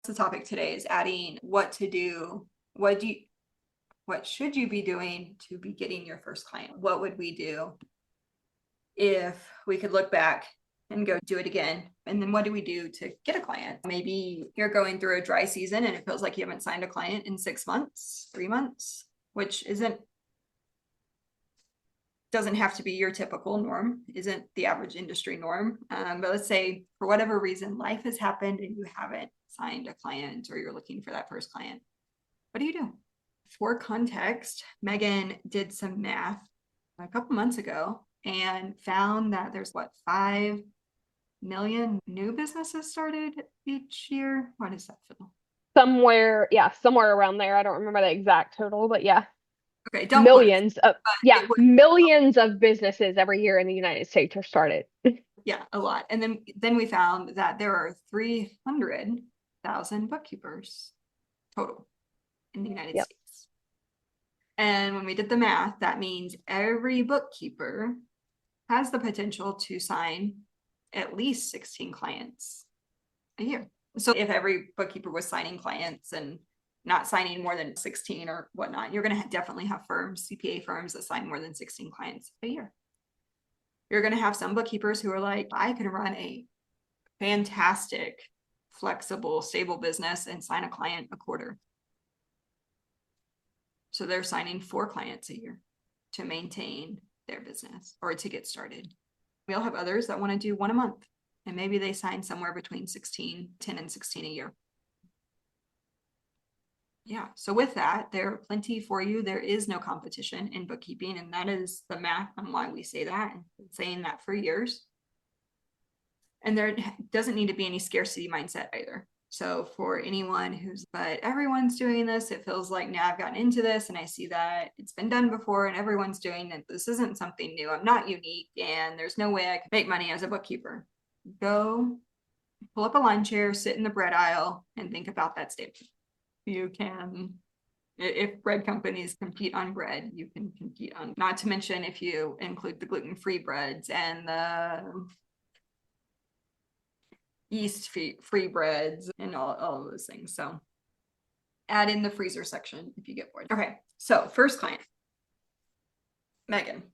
The topic today is adding what to do. What should you be doing to be getting your first client? What would we do if we could look back and go do it again? And then what do we do to get a client? Maybe you're going through a dry season and it feels like you haven't signed a client in 6 months, 3 months, which doesn't have to be your typical norm, isn't the average industry norm. But let's say for whatever reason, life has happened and you haven't signed a client or you're looking for that first client. What do you do? For context, Megan did some math a couple months ago and found that there's 5 million new businesses started each year. What is that, Phil? Somewhere around there. I don't remember the exact total, but yeah. Okay, don't quote us, Millions of businesses every year in the United States are started. Yeah, a lot. And then we found that there are 300,000 bookkeepers total in the United States. And when we did the math, that means every bookkeeper has the potential to sign at least 16 clients a year. So if every bookkeeper was signing clients and not signing more than 16 or whatnot, you're going to definitely have firms, CPA firms, that sign more than 16 clients a year. You're going to have some bookkeepers who are like, I can run a fantastic, flexible, stable business and sign a client a quarter. So they're signing 4 clients a year to maintain their business or to get started. We'll have others that want to do 1 a month, and maybe they sign somewhere between 10 and 16 a year. Yeah, so with that, there are plenty for you. There is no competition in bookkeeping, and that is the math on why we say that, and been saying that for years. And there doesn't need to be any scarcity mindset either. So for anyone but everyone's doing this, it feels like now I've gotten into this and I see that it's been done before and everyone's doing it. This isn't something new. I'm not unique and there's no way I can make money as a bookkeeper. Go pull up a lawn chair, sit in the bread aisle, and think about that statement. You can, if bread companies compete on bread, you can compete on, not to mention if you include the gluten-free breads and the yeast-free breads and all of those things. So add in the freezer section if you get bored. Okay, so first client, Megan.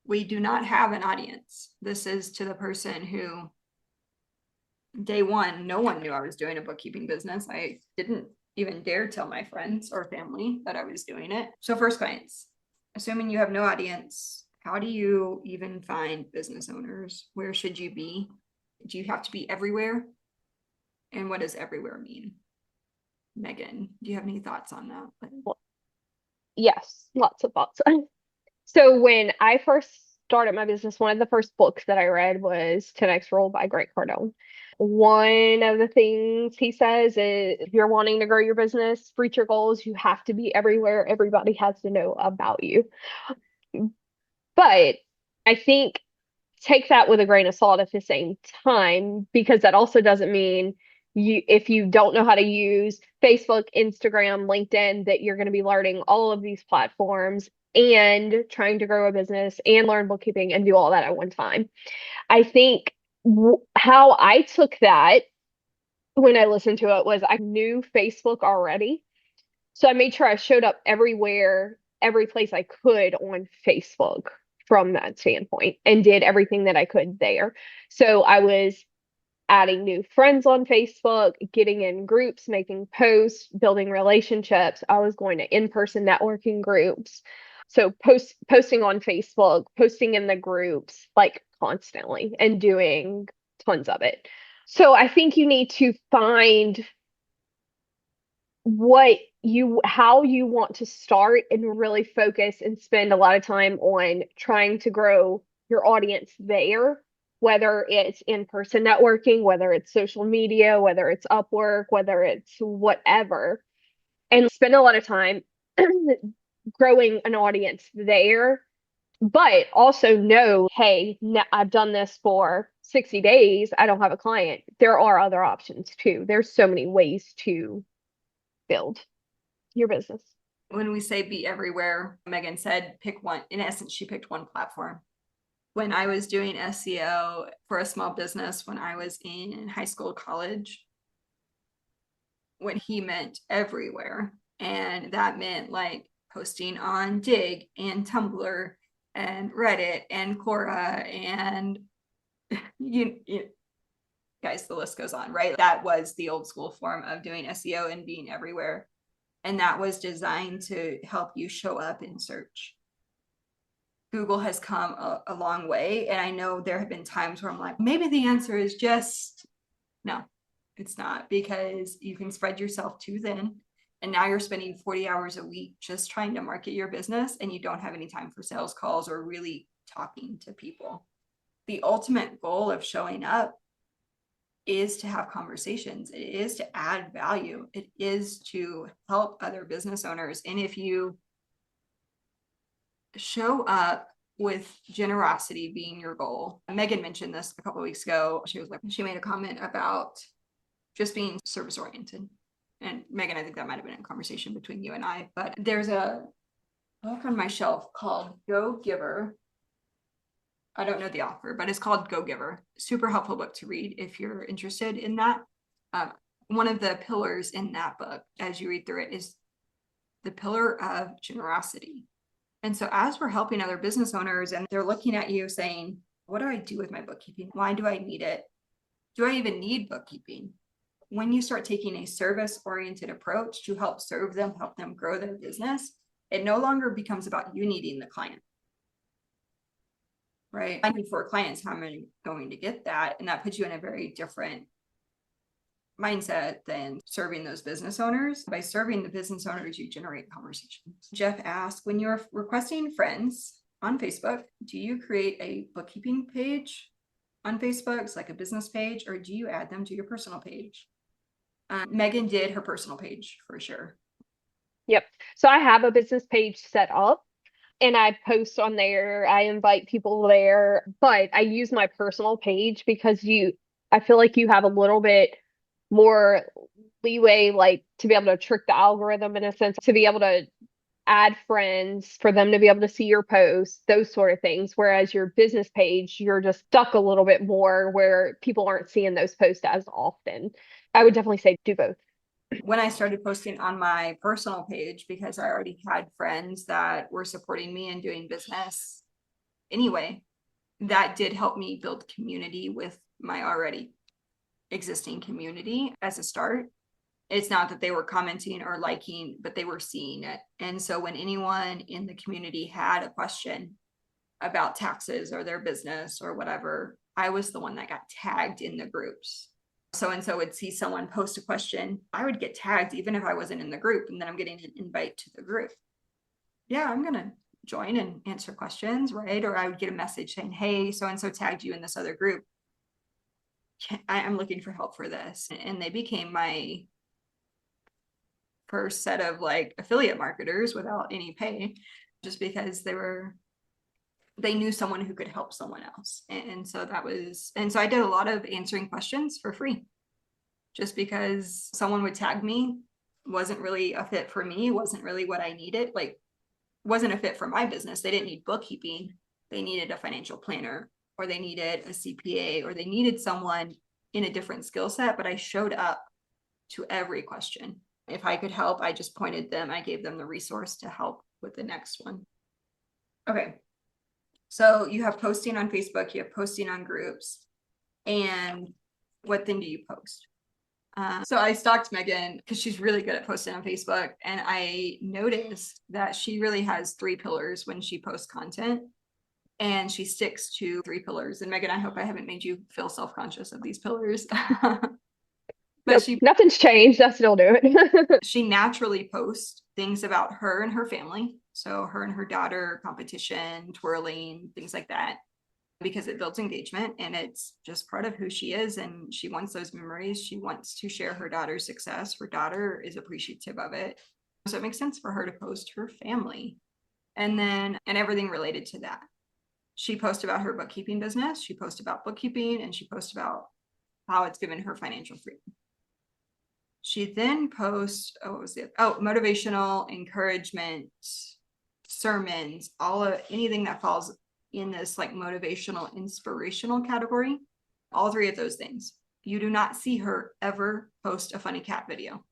We do not have an audience. This is to the person who day one, no one knew I was doing a bookkeeping business. I didn't even dare tell my friends or family that I was doing it. So first clients, assuming you have no audience, how do you even find business owners? Where should you be? Do you have to be everywhere? And what does everywhere mean? Megan, do you have any thoughts on that? Yes, lots of thoughts. So when I first started my business, one of the first books that I read was 10X Rule by Grant Cardone. One of the things he says is if you're wanting to grow your business, reach your goals, you have to be everywhere. Everybody has to know about you. But I think take that with a grain of salt at the same time, because that also doesn't mean if you don't know how to use Facebook, Instagram, LinkedIn, that you're going to be learning all of these platforms and trying to grow a business and learn bookkeeping and do all that at one time. I think how I took that when I listened to it was I knew Facebook already. So I made sure I showed up everywhere, every place I could on Facebook from that standpoint and did everything that I could there. So I was adding new friends on Facebook, getting in groups, making posts, building relationships. I was going to in-person networking groups. So posting on Facebook, posting in the groups like constantly and doing tons of it. So I think you need to find how you want to start and really focus and spend a lot of time on trying to grow your audience there, whether it's in-person networking, whether it's social media, whether it's Upwork, whether it's whatever, and spend a lot of time growing an audience there. But also know, hey, I've done this for 60 days. I don't have a client. There are other options too. There's so many ways to build your business. When we say be everywhere, Megan said pick one. In essence, she picked one platform. When I was doing SEO for a small business, when I was in high school, college, when he meant everywhere. And that meant like posting on Dig and Tumblr and Reddit and Quora and you guys, the list goes on, right? That was the old school form of doing SEO and being everywhere. And that was designed to help you show up in search. Google has come a long way. And I know there have been times where I'm like, maybe the answer is just no, it's not, because you can spread yourself too thin. And now you're spending 40 hours a week just trying to market your business, and you don't have any time for sales calls or really talking to people. The ultimate goal of showing up is to have conversations. It is to add value. It is to help other business owners. And if you show up with generosity being your goal, Megan mentioned this a couple of weeks ago. She made a comment about just being service oriented. And Megan, I think that might have been a conversation between you and I, but there's a book on my shelf called Go Giver. I don't know the author, but it's called Go Giver. Super helpful book to read if you're interested in that. One of the pillars in that book, as you read through it, is the pillar of generosity. And so as we're helping other business owners and they're looking at you saying, what do I do with my bookkeeping? Why do I need it? Do I even need bookkeeping? When you start taking a service-oriented approach to help serve them, help them grow their business, it no longer becomes about you needing the client. Right? I need 4 clients. How am I going to get that? And that puts you in a very different mindset than serving those business owners. By serving the business owners, you generate conversations. Jeff asked, when you're requesting friends on Facebook, do you create a bookkeeping page on Facebook? It's like a business page, or do you add them to your personal page? Megan did her personal page for sure. Yep. So I have a business page set up and I post on there. I invite people there, but I use my personal page because I feel like you have a little bit more leeway, like to be able to trick the algorithm in a sense, to be able to add friends, for them to be able to see your posts, those sort of things. Whereas your business page, you're just stuck a little bit more where people aren't seeing those posts as often. I would definitely say do both. When I started posting on my personal page, because I already had friends that were supporting me and doing business anyway, that did help me build community with my already existing community as a start. It's not that they were commenting or liking, but they were seeing it. And so when anyone in the community had a question about taxes or their business or whatever, I was the one that got tagged in the groups. So-and-so would see someone post a question, I would get tagged even if I wasn't in the group, and then I'm getting an invite to the group. Yeah, I'm going to join and answer questions, right? Or I would get a message saying, hey, so-and-so tagged you in this other group. I'm looking for help for this. And they became my first set of like affiliate marketers without any pay, just because they knew someone who could help someone else. And so I did a lot of answering questions for free, just because someone would tag me, wasn't really a fit for me, wasn't really what I needed, like wasn't a fit for my business. They didn't need bookkeeping. They needed a financial planner, or they needed a CPA, or they needed someone in a different skill set, but I showed up to every question. If I could help, I just pointed them, I gave them the resource to help with the next one. Okay. So you have posting on Facebook, you have posting on groups, and what then do you post? So I stalked Megan because she's really good at posting on Facebook, and I noticed that she really has 3 pillars when she posts content, and she sticks to 3 pillars. And Megan, I hope I haven't made you feel self-conscious of these pillars. But nope, nothing's changed. I still do it. She naturally posts things about her and her family. So her and her daughter, competition, twirling, things like that, because it builds engagement and it's just part of who she is. And she wants those memories. She wants to share her daughter's success. Her daughter is appreciative of it. So it makes sense for her to post her family and everything related to that. She posts about her bookkeeping business. She posts about bookkeeping, and she posts about how it's given her financial freedom. She then posts, motivational, encouragement, sermons, anything that falls in this like motivational, inspirational category, all 3 of those things. You do not see her ever post a funny cat video.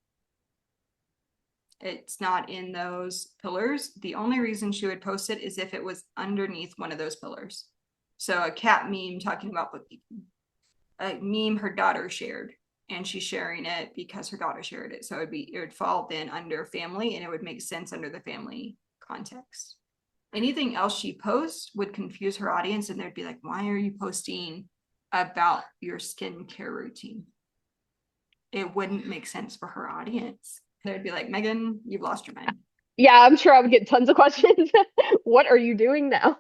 It's not in those pillars. The only reason she would post it is if it was underneath one of those pillars. So a cat meme talking about bookkeeping, a meme her daughter shared, and she's sharing it because her daughter shared it. So it would fall then under family, and it would make sense under the family context. Anything else she posts would confuse her audience, and they'd be like, why are you posting about your skincare routine? It wouldn't make sense for her audience. They'd be like, Megan, you've lost your mind. Yeah, I'm sure I would get tons of questions. What are you doing now?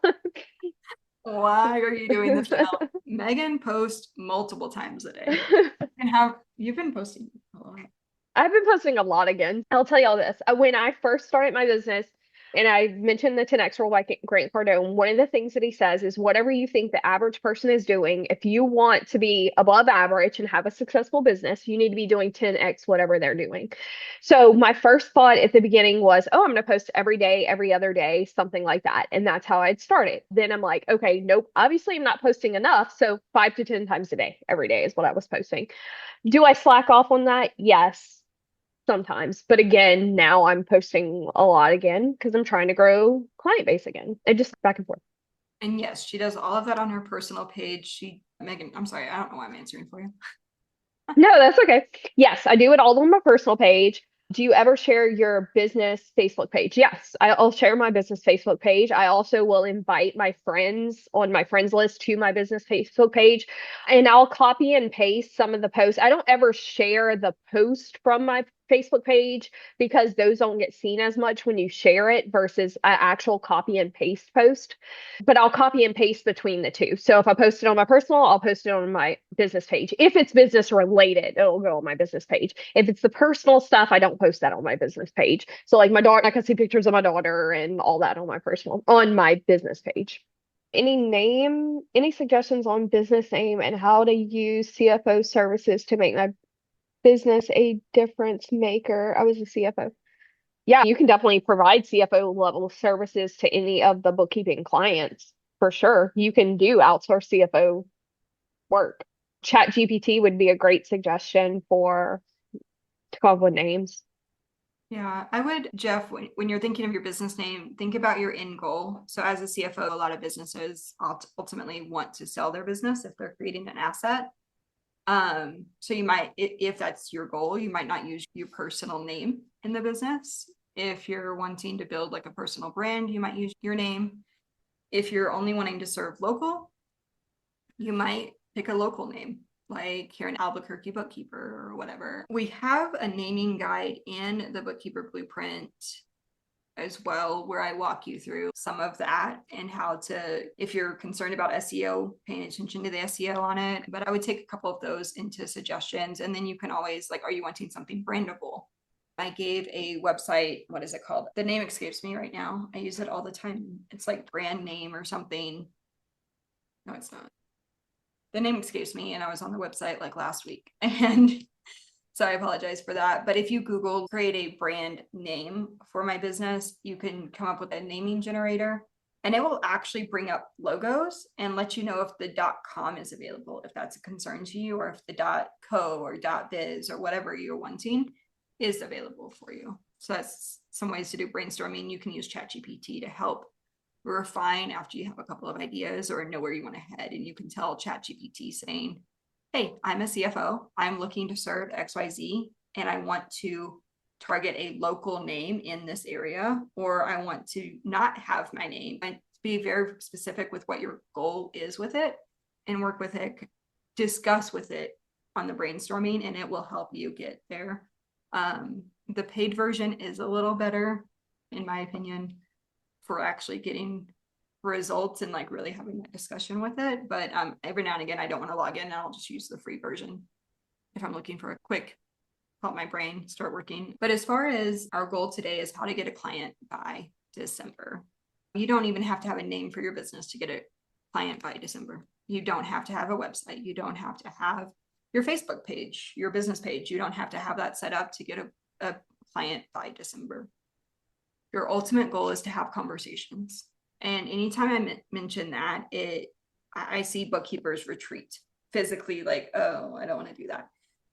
Why are you doing this now? Megan posts multiple times a day. You've been posting a lot. I've been posting a lot again. I'll tell y'all this. When I first started my business, and I mentioned the 10X rule by Grant Cardone, one of the things that he says is whatever you think the average person is doing, if you want to be above average and have a successful business, you need to be doing 10X whatever they're doing. So my first thought at the beginning was, oh, I'm going to post every day, every other day, something like that. And that's how I'd started. Then I'm like, okay, nope, obviously I'm not posting enough. So 5 to 10 times a day, every day is what I was posting. Do I slack off on that? Yes. Sometimes, but again, now I'm posting a lot again because I'm trying to grow client base again. And just back and forth. And yes, she does all of that on her personal page. Megan, I'm sorry, I don't know why I'm answering for you. No, that's okay. Yes, I do it all on my personal page. Do you ever share your business Facebook page? Yes, I'll share my business Facebook page. I also will invite my friends on my friends list to my business Facebook page, and I'll copy and paste some of the posts. I don't ever share the post from my Facebook page because those don't get seen as much when you share it versus an actual copy and paste post. But I'll copy and paste between the two. So if I post it on my personal, I'll post it on my business page. If it's business related, it'll go on my business page. If it's the personal stuff, I don't post that on my business page. So like my daughter, I can see pictures of my daughter and all that on my business page. Any suggestions on business name and how to use CFO services to make my business a difference maker? I was a CFO. Yeah, you can definitely provide CFO level services to any of the bookkeeping clients for sure. You can do outsource CFO work. Chat GPT would be a great suggestion to come up with names. Yeah, I would, Jeff, when you're thinking of your business name, think about your end goal. So as a CFO, a lot of businesses ultimately want to sell their business if they're creating an asset. So you might, if that's your goal, you might not use your personal name in the business. If you're wanting to build like a personal brand, you might use your name. If you're only wanting to serve local, you might pick a local name, like here in Albuquerque Bookkeeper or whatever. We have a naming guide in the Bookkeeper Blueprint as well, where I walk you through some of that and how to, if you're concerned about SEO, paying attention to the SEO on it. But I would take a couple of those into suggestions. And then you can always like, are you wanting something brandable? I gave a website, what is it called? The name escapes me right now. I use it all the time. It's like brand name or something. No, it's not. The name escapes me, and I was on the website like last week. And so I apologize for that. But if you Google create a brand name for my business, you can come up with a naming generator, and it will actually bring up logos and let you know if the .com is available, if that's a concern to you, or if the .co or .biz or whatever you're wanting is available for you. So that's some ways to do brainstorming. You can use ChatGPT to help refine after you have a couple of ideas or know where you want to head. And you can tell ChatGPT saying, hey, I'm a CFO. I'm looking to serve XYZ, and I want to target a local name in this area, or I want to not have my name, and be very specific with what your goal is with it and work with it, discuss with it on the brainstorming, and it will help you get there. The paid version is a little better, in my opinion, for actually getting results and like really having that discussion with it. But every now and again, I don't want to log in, and I'll just use the free version if I'm looking for a quick help my brain start working. But as far as our goal today is how to get a client by December. You don't even have to have a name for your business to get a client by December. You don't have to have a website. You don't have to have your Facebook page, your business page. You don't have to have that set up to get a client by December. Your ultimate goal is to have conversations. And anytime I mention that, I see bookkeepers retreat physically, like, oh, I don't want to do that.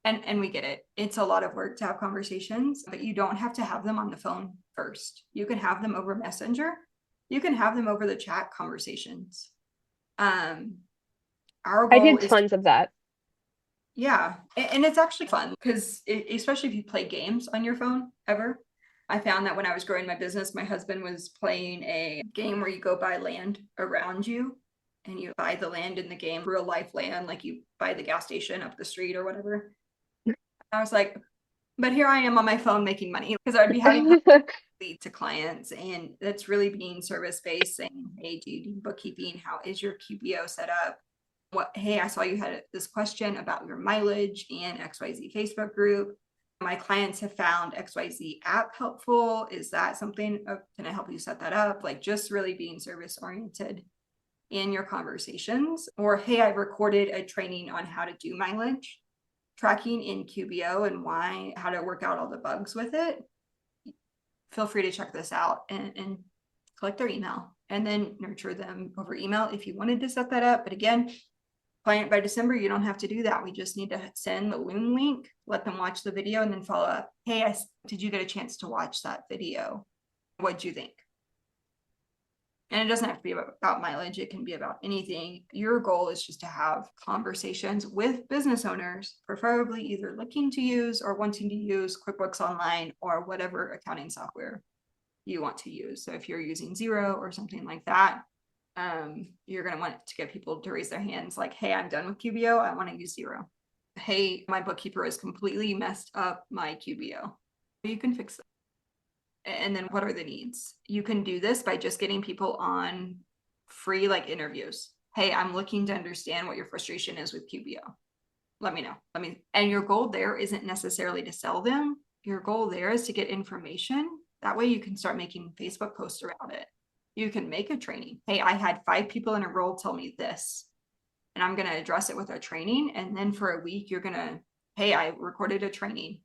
And we get it. It's a lot of work to have conversations, but you don't have to have them on the phone first. You can have them over Messenger. You can have them over the chat conversations. Our I goal did is, tons of that. yeah, and it's actually fun because especially if you play games on your phone ever. I found that when I was growing my business, my husband was playing a game where you go buy land around you and you buy the land in the game, real life land, like you buy the gas station up the street or whatever. I was like, but here I am on my phone making money because I'd be having lead to clients, and that's really being service based, saying, hey, do you do bookkeeping? How is your QBO set up? What, hey, I saw you had this question about your mileage in XYZ Facebook group. My clients have found XYZ app helpful. Is that something? Can I help you set that up? Like, just really being service oriented in your conversations. Or, hey, I've recorded a training on how to do mileage tracking in QBO and how to work out all the bugs with it. Feel free to check this out and collect their email and then nurture them over email if you wanted to set that up. But again, client by December, you don't have to do that. We just need to send the Loom link, let them watch the video, and then follow up. Hey, did you get a chance to watch that video? What'd you think? And it doesn't have to be about mileage. It can be about anything. Your goal is just to have conversations with business owners, preferably either looking to use or wanting to use QuickBooks Online or whatever accounting software you want to use. So if you're using Xero or something like that, you're going to want to get people to raise their hands like, hey, I'm done with QBO. I want to use Xero. Hey, my bookkeeper has completely messed up my QBO. You can fix it. And then what are the needs? You can do this by just getting people on free interviews. Hey, I'm looking to understand what your frustration is with QBO. Let me know. And your goal there isn't necessarily to sell them. Your goal there is to get information. That way you can start making Facebook posts around it. You can make a training. Hey, I had 5 people in a role tell me this, and I'm going to address it with a training. And then for a week, you're going to, hey, I recorded a training.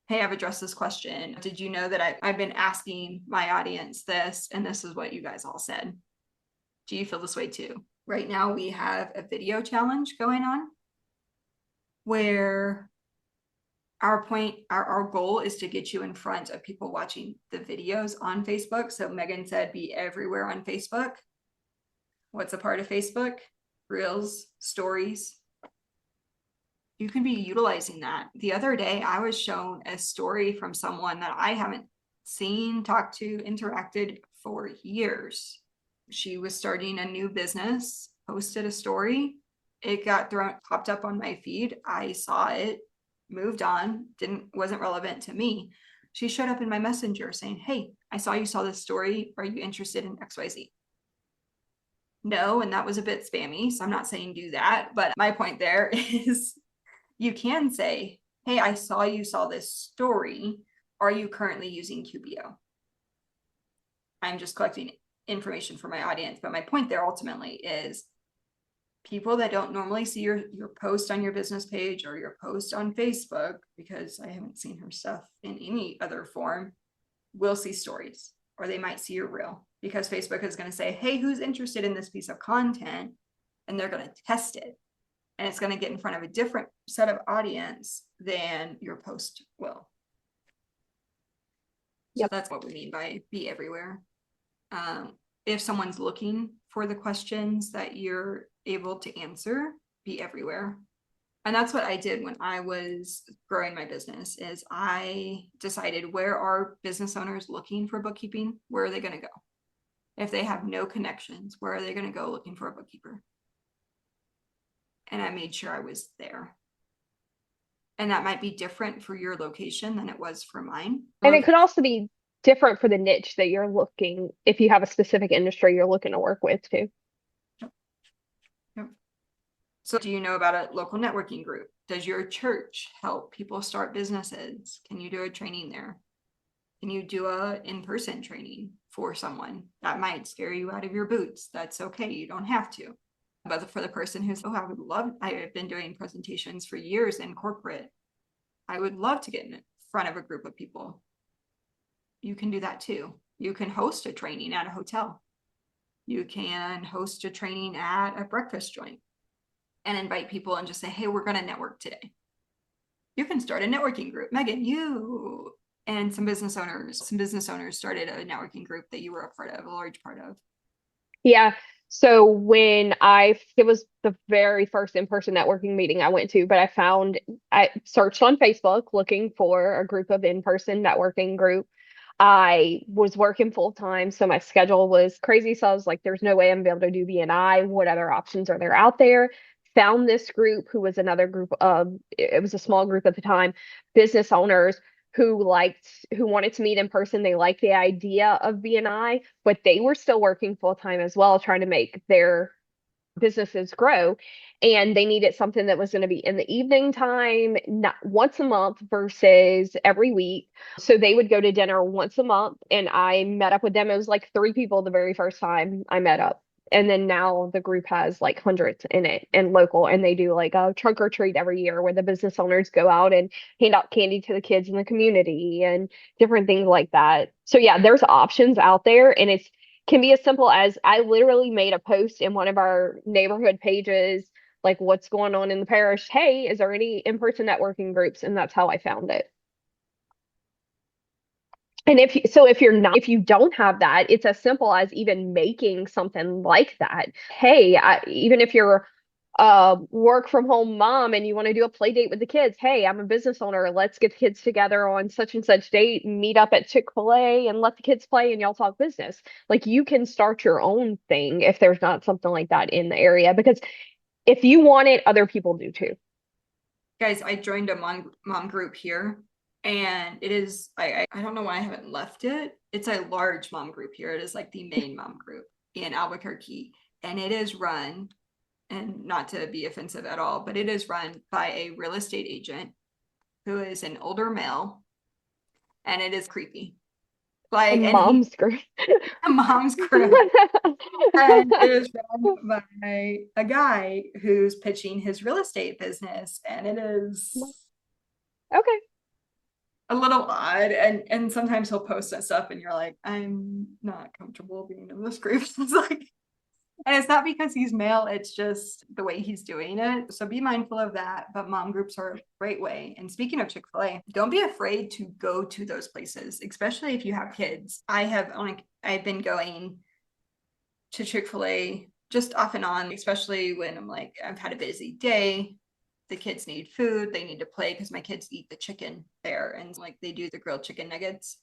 Hey, I've addressed this question. Did you know that I've been asking my audience this, and this is what you guys all said? Do you feel this way too? Right now, we have a video challenge going on where our goal is to get you in front of people watching the videos on Facebook. So Megan said, be everywhere on Facebook. What's a part of Facebook? Reels, stories. You can be utilizing that. The other day, I was shown a story from someone that I haven't seen, talked to, interacted for years. She was starting a new business, posted a story. It got popped up on my feed. I saw it, moved on, wasn't relevant to me. She showed up in my messenger saying, hey, I saw you saw this story. Are you interested in XYZ? No, and that was a bit spammy. So I'm not saying do that. But my point there is, you can say, hey, I saw you saw this story. Are you currently using QBO? I'm just collecting information for my audience. But my point there ultimately is people that don't normally see your post on your business page or your post on Facebook, because I haven't seen her stuff in any other form, will see stories, or they might see your reel, because Facebook is going to say, hey, who's interested in this piece of content? And they're going to test it. And it's going to get in front of a different set of audience than your post will. So that's what we mean by be everywhere. If someone's looking for the questions that you're able to answer, be everywhere. And that's what I did when I was growing my business, is I decided, where are business owners looking for bookkeeping? Where are they going to go? If they have no connections, where are they going to go looking for a bookkeeper? And I made sure I was there. And that might be different for your location than it was for mine. And it could also be different for the niche that you're looking, if you have a specific industry you're looking to work with too. Yep. So do you know about a local networking group? Does your church help people start businesses? Can you do a training there? Can you do a in-person training for someone? That might scare you out of your boots. That's okay. You don't have to. But for the person who's, oh, I have been doing presentations for years in corporate. I would love to get in front of a group of people. You can do that too. You can host a training at a hotel. You can host a training at a breakfast joint and invite people and just say, hey, we're going to network today. You can start a networking group. Megan, you and some business owners started a networking group that you were a part of, a large part of. Yeah. So it was the very first in-person networking meeting I went to, but I searched on Facebook looking for a group of in-person networking group. I was working full time, so my schedule was crazy. So I was like, there's no way I'm gonna be able to do BNI. What other options are there out there? Found this group who was another group of, it was a small group at the time, business owners who wanted to meet in person. They liked the idea of BNI, but they were still working full time as well, trying to make their businesses grow. And they needed something that was going to be in the evening time, not once a month versus every week. So they would go to dinner once a month, and I met up with them. It was like 3 people the very first time I met up. And then now the group has like hundreds in it and local, and they do like a trunk or treat every year where the business owners go out and hand out candy to the kids in the community and different things like that. So yeah, there's options out there, and it's can be as simple as I literally made a post in one of our neighborhood pages, like what's going on in the parish. Hey, is there any in-person networking groups? And that's how I found it. And if you don't have that, it's as simple as even making something like that. Hey, even if you're work from home mom and you want to do a play date with the kids, hey, I'm a business owner. Let's get the kids together on such and such date and meet up at Chick-fil-A and let the kids play and y'all talk business. Like you can start your own thing if there's not something like that in the area, because if you want it, other people do too. Guys, I joined a mom group here, and it is I don't know why I haven't left it. It's a large mom group here. It is like the main mom group in Albuquerque, and it is run, and not to be offensive at all, but it is run by a real estate agent who is an older male, and it is creepy. A Like, and he mom's group. a mom's group, and it is run by a guy who's pitching his real estate business, and it is Okay. a little odd. And sometimes he'll post that stuff, and you're like, I'm not comfortable being in this group. It's like, and it's not because he's male, it's just the way he's doing it. So be mindful of that. But mom groups are a great way. And speaking of Chick-fil-A, don't be afraid to go to those places, especially if you have kids. I've been going to Chick-fil-A just off and on, especially when I'm like, I've had a busy day. The kids need food, they need to play, because my kids eat the chicken there, and like they do the grilled chicken nuggets.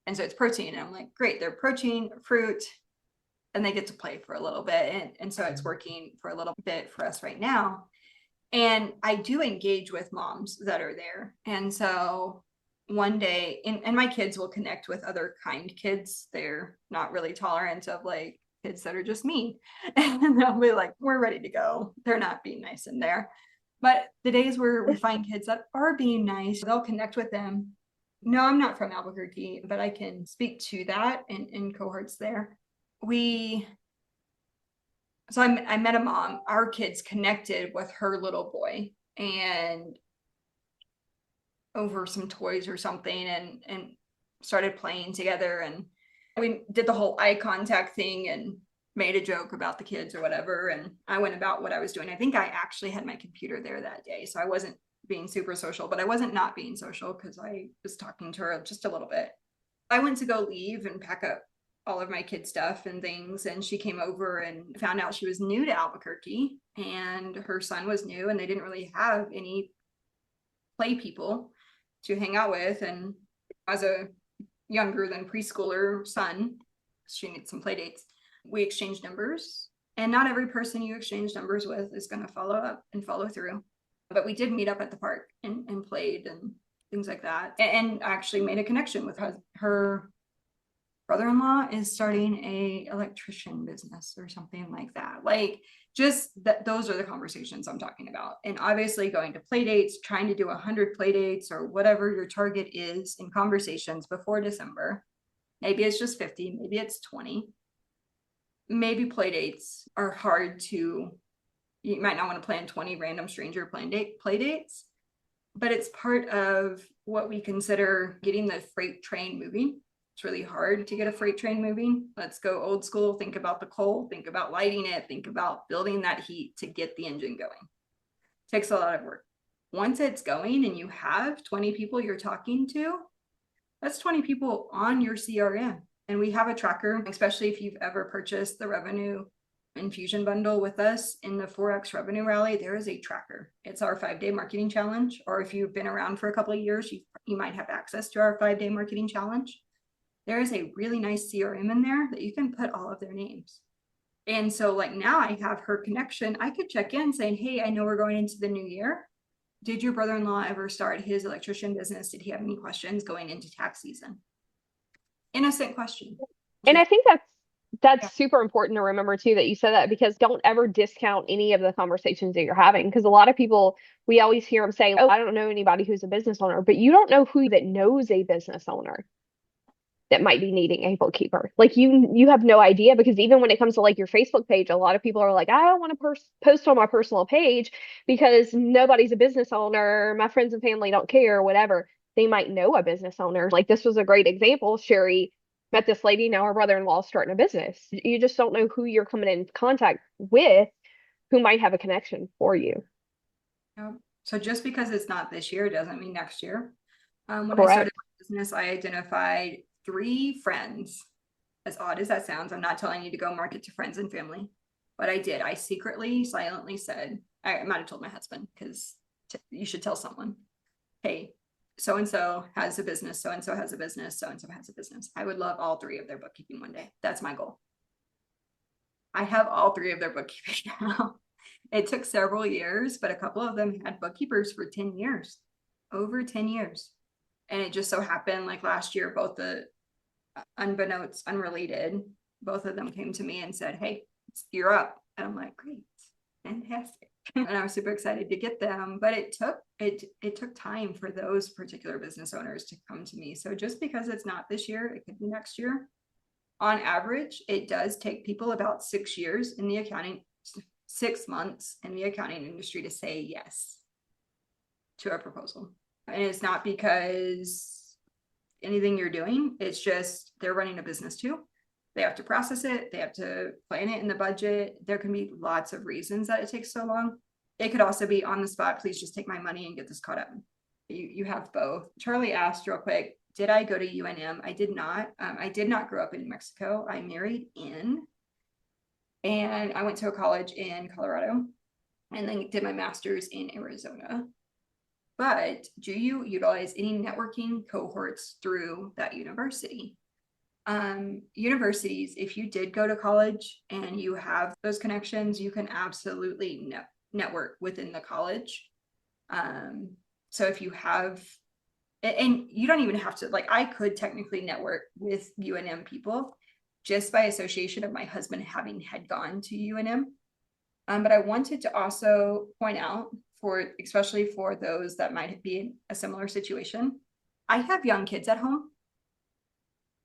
And so it's protein. And I'm like, great, they're protein, fruit, and they get to play for a little bit. And so it's working for a little bit for us right now. And I do engage with moms that are there. And so one day, and my kids will connect with other kind kids. They're not really tolerant of like kids that are just mean. And they'll be like, we're ready to go. They're not being nice in there. But the days where we find kids that are being nice, they'll connect with them. No, I'm not from Albuquerque, but I can speak to that in cohorts there. I met a mom, our kids connected with her little boy, and over some toys or something, and started playing together, and we did the whole eye contact thing and made a joke about the kids or whatever. And I went about what I was doing. I think I actually had my computer there that day, so I wasn't being super social, but I wasn't not being social because I was talking to her just a little bit. I went to go leave and pack up all of my kid stuff and things, and she came over and found out she was new to Albuquerque and her son was new, and they didn't really have any play people to hang out with. And as a younger than preschooler son, she needs some play dates. We exchanged numbers, and not every person you exchange numbers with is going to follow up and follow through. But we did meet up at the park and played and things like that, and actually made a connection with her brother-in-law is starting a electrician business or something like that. Like, just that, those are the conversations I'm talking about. And obviously going to play dates, trying to do 100 play dates or whatever your target is in conversations before December. Maybe it's just 50, maybe it's 20. Maybe play dates are hard to, you might not want to plan 20 random stranger play dates, but it's part of what we consider getting the freight train moving. It's really hard to get a freight train moving. Let's go old school. Think about the coal, think about lighting it, think about building that heat to get the engine going. It takes a lot of work. once it's going and you have 20 people you're talking to, that's 20 people on your CRM. And we have a tracker, especially if you've ever purchased the revenue infusion bundle with us in the 4X revenue rally, there is a tracker. It's our 5-day marketing challenge. Or if you've been around for a couple of years, you might have access to our 5-day marketing challenge. There is a really nice CRM in there that you can put all of their names. And so like now I have her connection. I could check in saying, hey, I know we're going into the new year. Did your brother-in-law ever start his electrician business? Did he have any questions going into tax season? Innocent question. And I think that's Yeah. super important to remember too, that you said that, because don't ever discount any of the conversations that you're having. Because a lot of people, we always hear them saying, oh, I don't know anybody who's a business owner, but you don't know who that knows a business owner that might be needing a bookkeeper. Like you have no idea, because even when it comes to like your Facebook page, a lot of people are like, I don't want to post on my personal page because nobody's a business owner. My friends and family don't care or whatever. They might know a business owner. Like this was a great example. Sherry met this lady. Now her brother-in-law is starting a business. You just don't know who you're coming in contact with who might have a connection for you. Yep. So just because it's not this year doesn't mean next year. When I started Correct. my business, I identified 3 friends. As odd as that sounds, I'm not telling you to go market to friends and family, but I did. I secretly, silently said, I might have told my husband, because you should tell someone, hey, so-and-so has a business, so-and-so has a business, so-and-so has a business. I would love all 3 of their bookkeeping one day. That's my goal. I have all 3 of their bookkeeping now. It took several years, but a couple of them had bookkeepers for 10 years, over 10 years. And it just so happened like last year, both the unbeknownst, unrelated, both of them came to me and said, hey, you're up. And I'm like, great, fantastic. And I was super excited to get them, but it took time for those particular business owners to come to me. So just because it's not this year, it could be next year. On average, it does take people about 6 years in the accounting, 6 months in the accounting industry to say yes to a proposal. And it's not because anything you're doing, it's just they're running a business too. They have to process it, they have to plan it in the budget. There can be lots of reasons that it takes so long. It could also be on the spot, please just take my money and get this caught up. You have both. Charlie asked real quick, did I go to UNM? I did not. I did not grow up in New Mexico. I married in, and I went to a college in Colorado and then did my master's in Arizona. But do you utilize any networking cohorts through that university? Universities, if you did go to college and you have those connections, you can absolutely network within the college. So if you have, and you don't even have to, like, I could technically network with UNM people just by association of my husband had gone to UNM. But I wanted to also point out, especially for those that might be in a similar situation, I have young kids at home.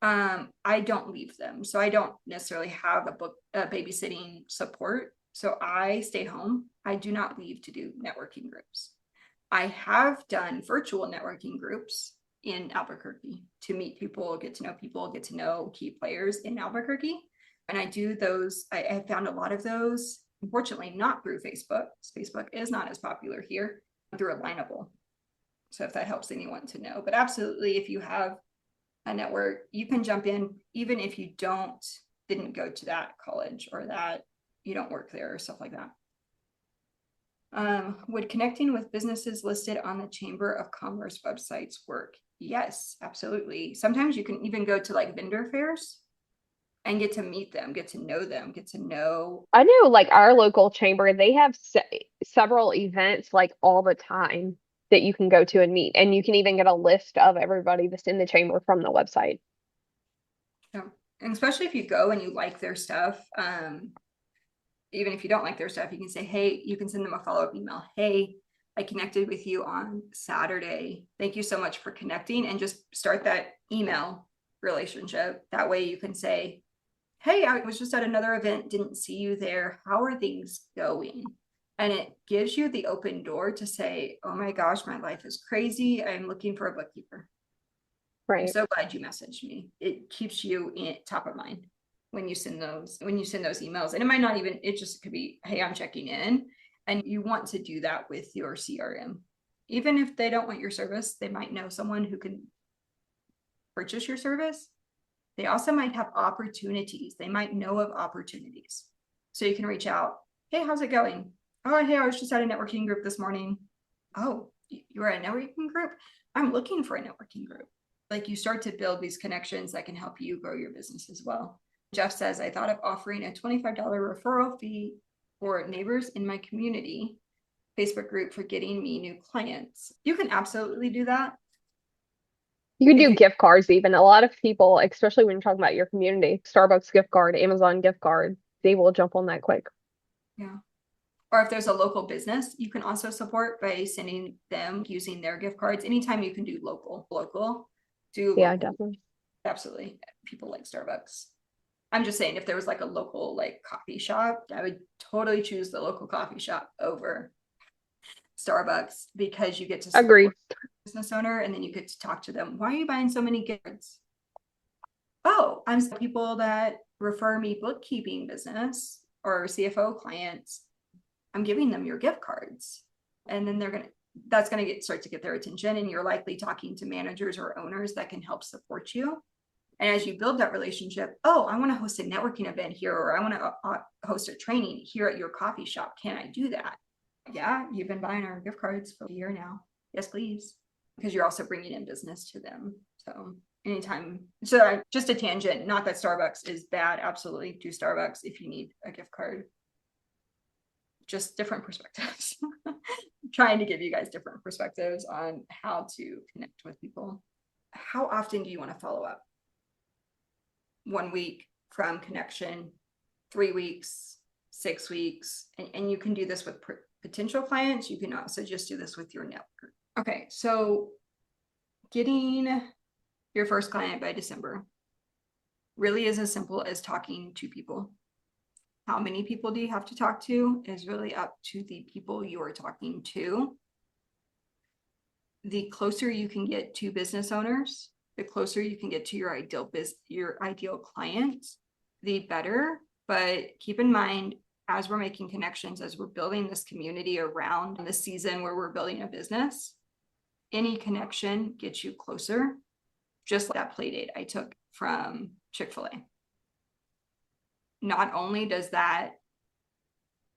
I don't leave them, so I don't necessarily have a babysitting support. So I stay home. I do not leave to do networking groups. I have done virtual networking groups in Albuquerque to meet people, get to know key players in Albuquerque. And I do those. I have found a lot of those, unfortunately, not through Facebook. Facebook is not as popular here, through Alignable. So if that helps anyone to know, but absolutely, if you have a network, you can jump in, even if you didn't go to that college or that you don't work there or stuff like that. Would connecting with businesses listed on the Chamber of Commerce websites work? Yes, absolutely. Sometimes you can even go to like vendor fairs and get to meet them, get to know them, get to know. I know like our local chamber, they have several events like all the time that you can go to and meet. And you can even get a list of everybody that's in the chamber from the website. Yeah. And especially if you go and you like their stuff, even if you don't like their stuff, you can say, hey, you can send them a follow-up email. Hey, I connected with you on Saturday. Thank you so much for connecting, and just start that email relationship. That way you can say, hey, I was just at another event, didn't see you there. How are things going? And it gives you the open door to say, oh my gosh, my life is crazy. I'm looking for a bookkeeper. I'm Right. so glad you messaged me. It keeps you top of mind when you send those emails. And it might not even, it just could be, hey, I'm checking in. And you want to do that with your CRM. Even if they don't want your service, they might know someone who can purchase your service. They also might have opportunities. They might know of opportunities. So you can reach out. Hey, how's it going? Oh, hey, I was just at a networking group this morning. Oh, you are a networking group? I'm looking for a networking group. Like, you start to build these connections that can help you grow your business as well. Jeff says, I thought of offering a $25 referral fee for neighbors in my community Facebook group for getting me new clients. You can absolutely do that. You can If do you, gift cards even. A lot of people, especially when you're talking about your community, Starbucks gift card, Amazon gift card, they will jump on that quick. yeah. Or if there's a local business, you can also support by sending them using their gift cards. Anytime you can do local, do Yeah, local. definitely. Absolutely. People like Starbucks. I'm just saying, if there was like a local like coffee shop, I would totally choose the local coffee shop over Starbucks, because you get to support Agree. the business owner, and then you get to talk to them. Why are you buying so many gifts? Oh, I'm people that refer me bookkeeping business or CFO clients. I'm giving them your gift cards. And then that's going to start to get their attention. And you're likely talking to managers or owners that can help support you. And as you build that relationship, oh, I want to host a networking event here, or I want to host a training here at your coffee shop. Can I do that? Yeah, you've been buying our gift cards for a year now. Yes, please. Because you're also bringing in business to them. So anytime. So just a tangent, not that Starbucks is bad. Absolutely do Starbucks if you need a gift card. Just different perspectives. Trying to give you guys different perspectives on how to connect with people. How often do you want to follow up? 1 week from connection, 3 weeks, 6 weeks, and you can do this with potential clients. You can also just do this with your network. Okay, so getting your first client by December really is as simple as talking to people. How many people do you have to talk to is really up to the people you are talking to. The closer you can get to business owners, the closer you can get to your ideal client, the better. But keep in mind, as we're making connections, as we're building this community around the season where we're building a business, any connection gets you closer. Just like that play date I took from Chick-fil-A. Not only does that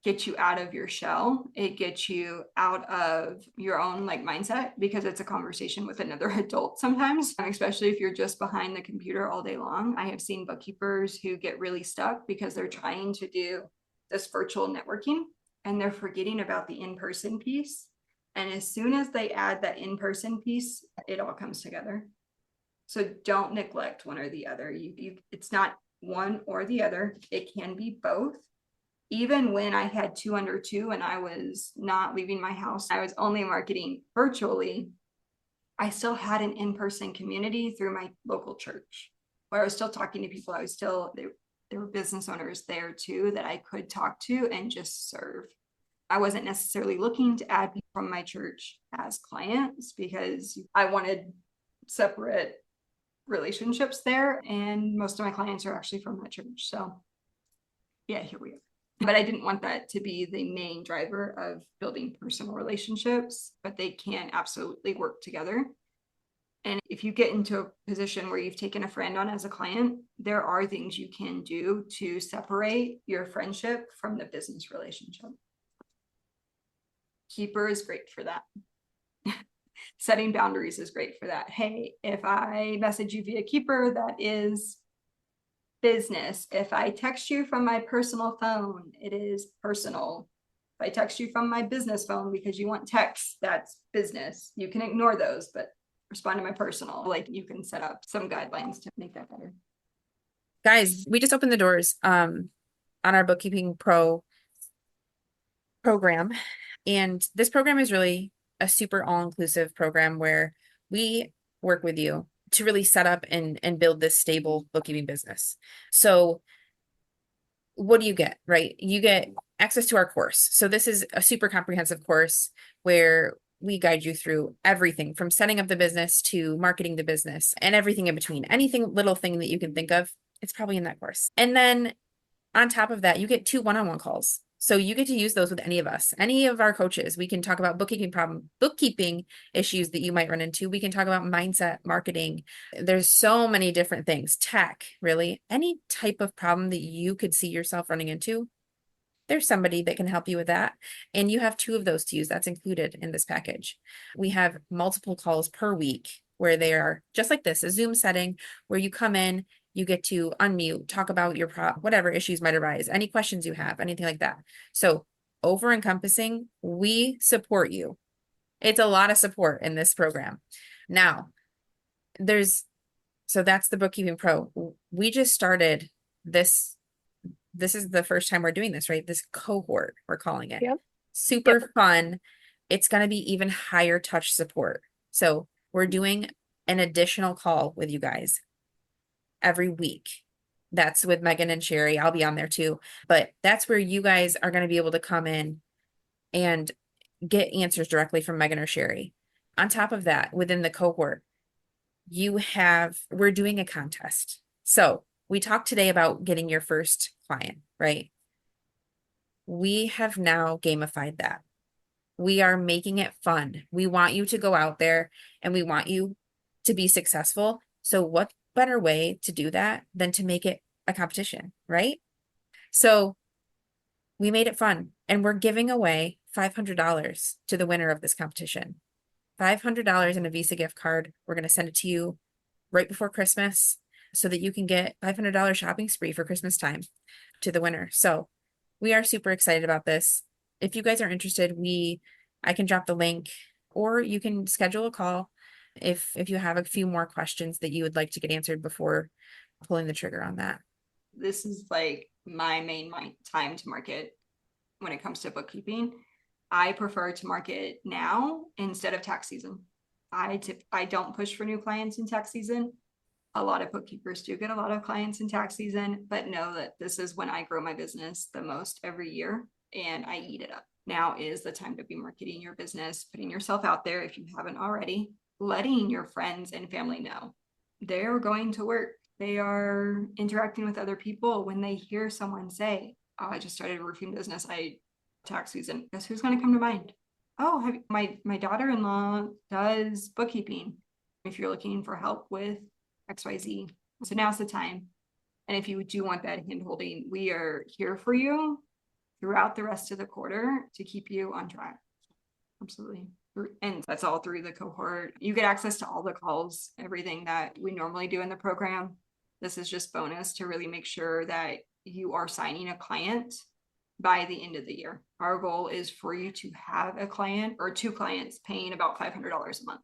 get you out of your shell, it gets you out of your own like mindset, because it's a conversation with another adult sometimes, especially if you're just behind the computer all day long. I have seen bookkeepers who get really stuck because they're trying to do this virtual networking and they're forgetting about the in-person piece. And as soon as they add that in-person piece, it all comes together. So don't neglect one or the other. It's not one or the other. It can be both. Even when I had 2 under 2 and I was not leaving my house, I was only marketing virtually, I still had an in-person community through my local church where I was still talking to people. There were business owners there too that I could talk to and just serve. I wasn't necessarily looking to add people from my church as clients because I wanted separate relationships there. And most of my clients are actually from that church. So yeah, here we are. But I didn't want that to be the main driver of building personal relationships, but they can absolutely work together. And if you get into a position where you've taken a friend on as a client, there are things you can do to separate your friendship from the business relationship. Keeper is great for that. Setting boundaries is great for that. Hey, if I message you via Keeper, that is business. If I text you from my personal phone, it is personal. If I text you from my business phone because you want text, that's business. You can ignore those, but respond to my personal. Like, you can set up some guidelines to make that better. Guys, we just opened the doors on our Bookkeeping Pro program. And this program is really a super all-inclusive program where we work with you to really set up and build this stable bookkeeping business. So what do you get, right? You get access to our course. So this is a super comprehensive course where we guide you through everything from setting up the business to marketing the business and everything in between. Anything, little thing that you can think of, it's probably in that course. And then on top of that, you get 2 one-on-one calls. So you get to use those with any of us, any of our coaches. We can talk about bookkeeping issues that you might run into. We can talk about mindset, marketing. There's so many different things, tech, really, any type of problem that you could see yourself running into. There's somebody that can help you with that. And you have 2 of those to use. That's included in this package. We have multiple calls per week where they are just like this, a Zoom setting where you come in, you get to unmute, talk about your whatever issues might arise, any questions you have, anything like that. So over encompassing, we support you. It's a lot of support in this program. Now, so that's the Bookkeeping Pro. We just started this. This is the first time we're doing this, right? This cohort, we're calling it. Yep. Super fun. It's going to be even higher touch support. So we're doing an additional call with you guys every week. That's with Megan and Sherry. I'll be on there too. But that's where you guys are going to be able to come in and get answers directly from Megan or Sherry. On top of that, within the cohort, we're doing a contest. So we talked today about getting your first client, right? We have now gamified that. We are making it fun. We want you to go out there and we want you to be successful. So what better way to do that than to make it a competition, right? So we made it fun and we're giving away $500 to the winner of this competition. $500 in a Visa gift card. We're going to send it to you right before Christmas so that you can get $500 shopping spree for Christmas time to the winner. So we are super excited about this. If you guys are interested, I can drop the link or you can schedule a call if you have a few more questions that you would like to get answered before pulling the trigger on that. This is like my main time to market when it comes to bookkeeping. I prefer to market now instead of tax season. I don't push for new clients in tax season. A lot of bookkeepers do get a lot of clients in tax season, but know that this is when I grow my business the most every year and I eat it up. Now is the time to be marketing your business, putting yourself out there if you haven't already, letting your friends and family know. They're going to work. They are interacting with other people. When they hear someone say, oh, I just started a roofing business, tax season, guess who's going to come to mind? Oh, my daughter-in-law does bookkeeping. If you're looking for help with XYZ, so now's the time. And if you do want that hand holding, we are here for you throughout the rest of the quarter to keep you on track. Absolutely. And that's all through the cohort. You get access to all the calls, everything that we normally do in the program. This is just bonus to really make sure that you are signing a client by the end of the year. Our goal is for you to have a client or 2 clients paying about $500 a month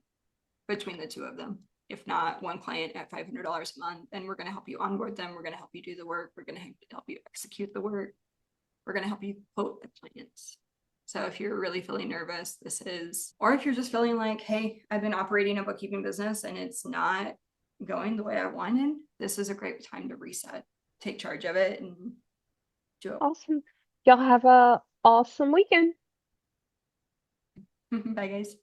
between the 2 of them. If not, 1 client at $500 a month, then we're going to help you onboard them. We're going to help you do the work. We're going to help you execute the work. We're going to help you quote the clients. So if you're really feeling nervous, or if you're just feeling like, hey, I've been operating a bookkeeping business and it's not going the way I wanted, this is a great time to reset, take charge of it and do it. Awesome. Y'all have a awesome weekend. Bye guys.